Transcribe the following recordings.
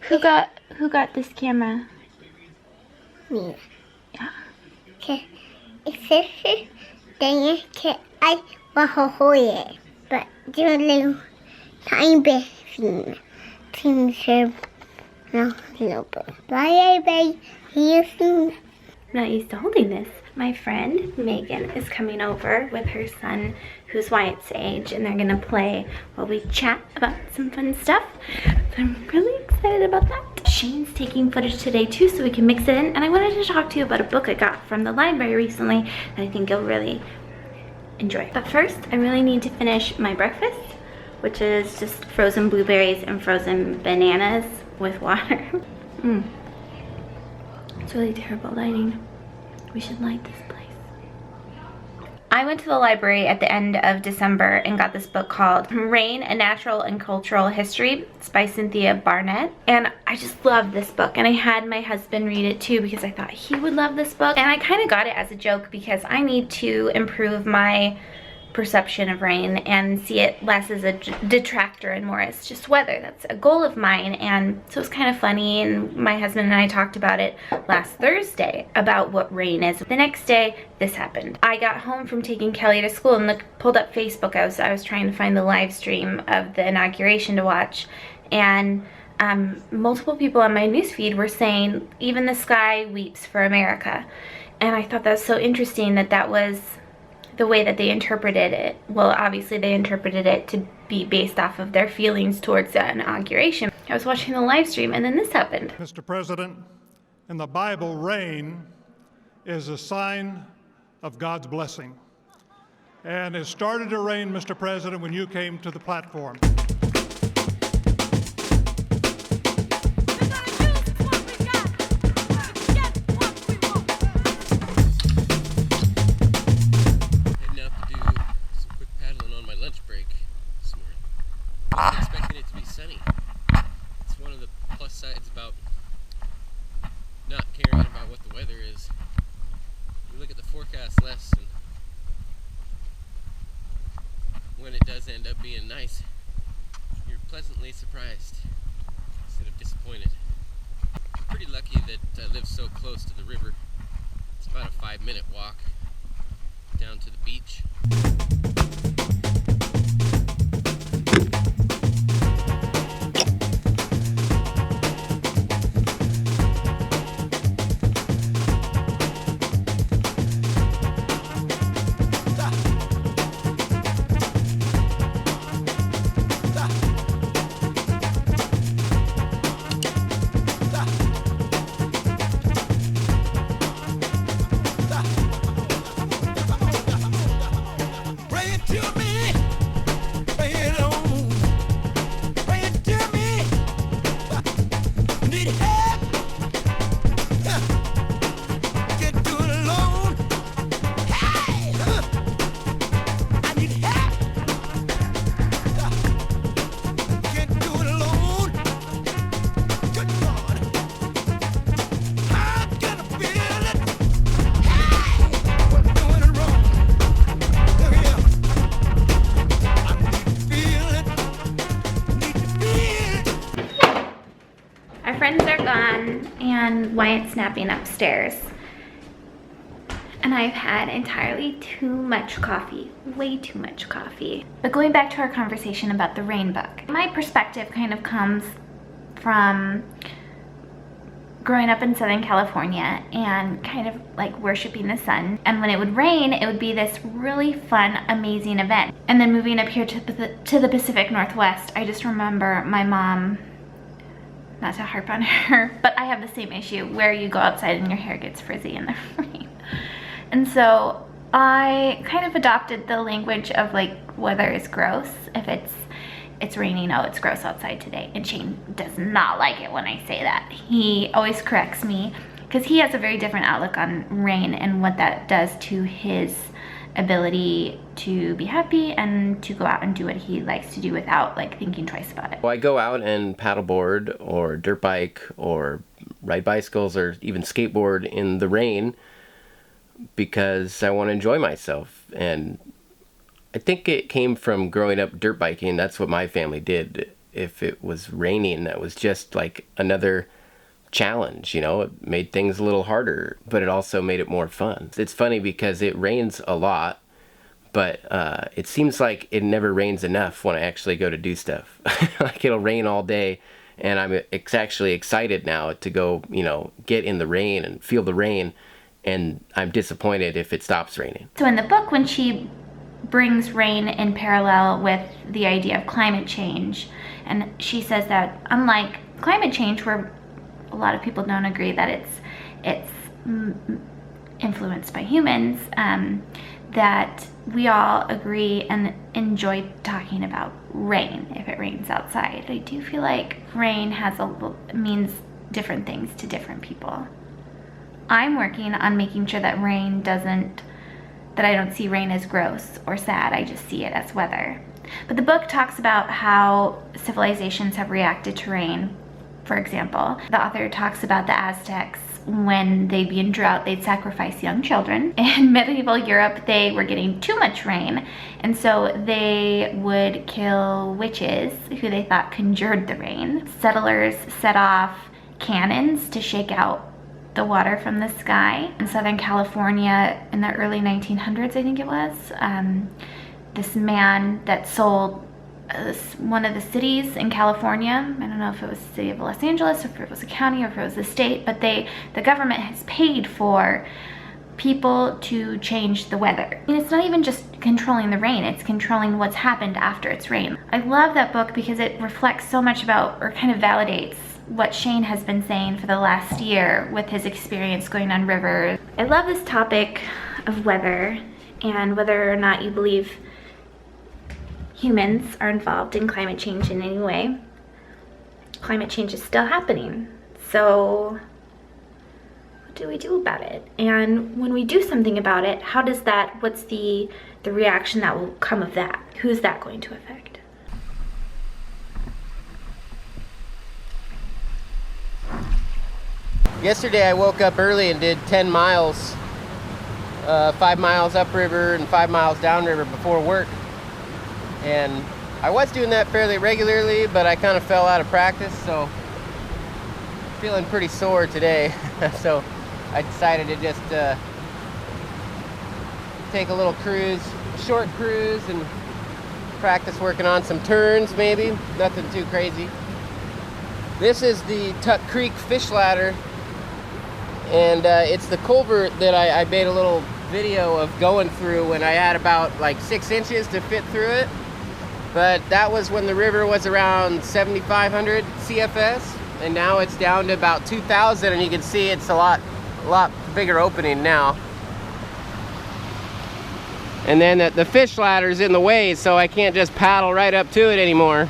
Who got this camera? Me. Yeah. Okay. It's then I will hold it. But do a little tiny bit things here. No, a little bit. Bye, bye. See you soon. I'm not used to holding this. My friend Megan is coming over with her son, who's Wyatt's age, and they're gonna play while we chat about some fun stuff. So I'm really excited about that. Shane's taking footage today too, so we can mix it in. And I wanted to talk to you about a book I got from the library recently that I think you'll really enjoy. But first, I really need to finish my breakfast, which is just frozen blueberries and frozen bananas with water. It's really terrible lighting. We should light this place. I went to the library at the end of December and got this book called Rain, A Natural and Cultural History. It's by Cynthia Barnett. And I just love this book. And I had my husband read it too because I thought he would love this book. And I kind of got it as a joke because I need to improve my perception of rain and see it less as a detractor and more as just weather. That's a goal of mine, and so it's kind of funny, and my husband and I talked about it last Thursday about what rain is. The next day this happened. I got home from taking Kelly to school and pulled up Facebook. I was trying to find the live stream of the inauguration to watch, and multiple people on my newsfeed were saying even the sky weeps for America. And I thought that was so interesting that was the way that they interpreted it. Well, obviously they interpreted it to be based off of their feelings towards the inauguration. I was watching the live stream and then this happened. Mr. President, in the Bible, rain is a sign of God's blessing. And it started to rain, Mr. President, when you came to the platform. I was expecting it to be sunny. It's one of the plus sides about not caring about what the weather is. You look at the forecast less, and when it does end up being nice, you're pleasantly surprised instead of disappointed. I'm pretty lucky that I live so close to the river. It's about a 5-minute walk down to the beach. Friends are gone and Wyatt's napping upstairs. And I've had entirely too much coffee, way too much coffee. But going back to our conversation about the rain book, my perspective kind of comes from growing up in Southern California and kind of like worshiping the sun. And when it would rain, it would be this really fun, amazing event. And then moving up here to the Pacific Northwest, I just remember my mom, not to harp on her, but I have the same issue where you go outside and your hair gets frizzy in the rain. And so I kind of adopted the language of like, weather is gross. If it's raining, oh, it's gross outside today. And Shane does not like it when I say that. He always corrects me because he has a very different outlook on rain and what that does to his ability to be happy and to go out and do what he likes to do without like thinking twice about it. Well, I go out and paddleboard or dirt bike or ride bicycles or even skateboard in the rain because I want to enjoy myself. And I think it came from growing up dirt biking. That's what my family did. if it was raining, that was just like another challenge, you know. It made things a little harder, but it also made it more fun. It's funny because it rains a lot, but it seems like it never rains enough when I actually go to do stuff. Like it'll rain all day, and I'm actually excited now to go, you know, get in the rain and feel the rain, and I'm disappointed if it stops raining. So in the book, when she brings rain in parallel with the idea of climate change, and she says that unlike climate change, where a lot of people don't agree that it's influenced by humans, that we all agree and enjoy talking about rain if it rains outside. I do feel like rain means different things to different people. I'm working on making sure that I don't see rain as gross or sad. I just see it as weather. But the book talks about how civilizations have reacted to rain. For example, the author talks about the Aztecs. When they'd be in drought, they'd sacrifice young children. In medieval Europe, they were getting too much rain, and so they would kill witches who they thought conjured the rain. Settlers set off cannons to shake out the water from the sky. In Southern California in the early 1900s, I think it was, this man that sold one of the cities in California, I don't know if it was the city of Los Angeles, or if it was a county, or if it was a state, but the government has paid for people to change the weather. And it's not even just controlling the rain, it's controlling what's happened after it's rained. I love that book because it reflects so much about, or kind of validates, what Shane has been saying for the last year with his experience going on rivers. I love this topic of weather and whether or not you believe humans are involved in climate change in any way. Climate change is still happening. So what do we do about it? And when we do something about it, what's the reaction that will come of that? Who's that going to affect? Yesterday I woke up early and did 10 miles, 5 miles upriver and 5 miles downriver before work. And I was doing that fairly regularly, but I kind of fell out of practice, so I'm feeling pretty sore today. So I decided to just take a little cruise, short cruise, and practice working on some turns maybe. Nothing too crazy. This is the Tuck Creek fish ladder, and it's the culvert that I made a little video of going through when I had about like 6 inches to fit through it. But that was when the river was around 7,500 CFS, and now it's down to about 2,000, and you can see it's a lot bigger opening now. And then the fish ladder's in the way, so I can't just paddle right up to it anymore.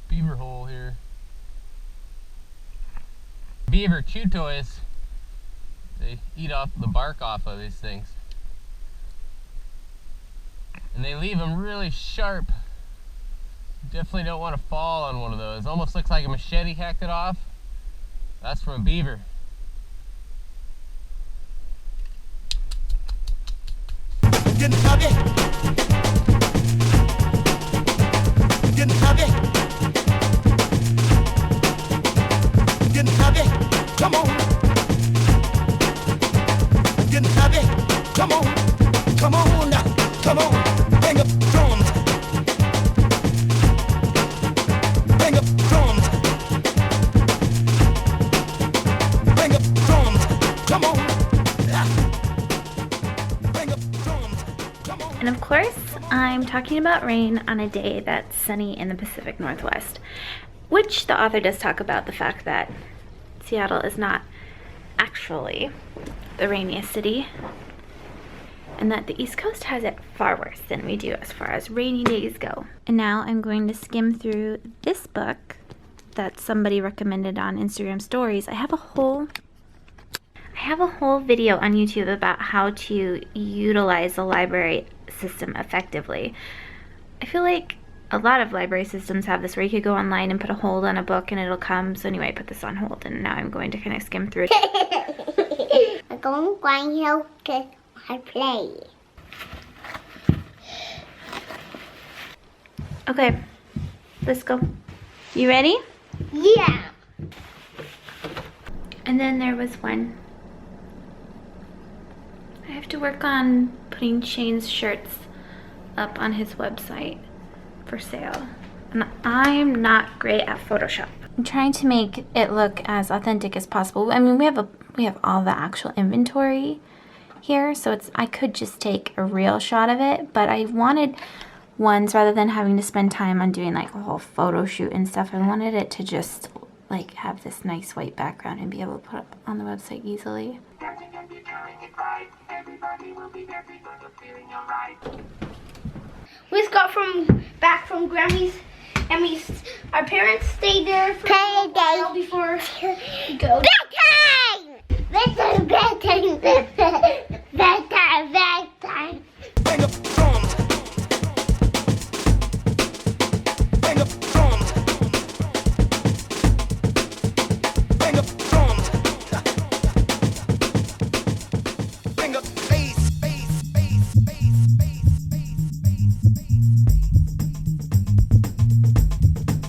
Beaver hole here. Beaver chew toys. They eat off the bark off of these things. And they leave them really sharp. Definitely don't want to fall on one of those. Almost looks like a machete hacked it off. That's from a beaver. Getting happy. Getting happy. Getting happy. Come on. Getting happy. Come on. Come on now. Come on. Bang up drums. Bang up drums. Bang up drums. Come on. Bang up drums. Come on. And of course, I'm talking about rain on a day that's sunny in the Pacific Northwest, which the author does talk about the fact that Seattle is not actually the rainiest city and that the East Coast has it far worse than we do as far as rainy days go. And now I'm going to skim through this book that somebody recommended on Instagram stories. I have a whole video on YouTube about how to utilize the library system effectively. I feel like a lot of library systems have this where you could go online and put a hold on a book and it'll come. So anyway, I put this on hold and now I'm going to kind of skim through it. I'm going to get my play. Okay, let's go. You ready? Yeah. And then there was one. I have to work on putting Shane's shirts up on his website for sale. And I'm not great at Photoshop. I'm trying to make it look as authentic as possible. I mean, we have all the actual inventory here, so I could just take a real shot of it, but I wanted ones, rather than having to spend time on doing like a whole photo shoot and stuff, I wanted it to just like have this nice white background and be able to put up on the website easily. We just got back from Grammy's, and our parents stayed there for a while before we go. Bedtime!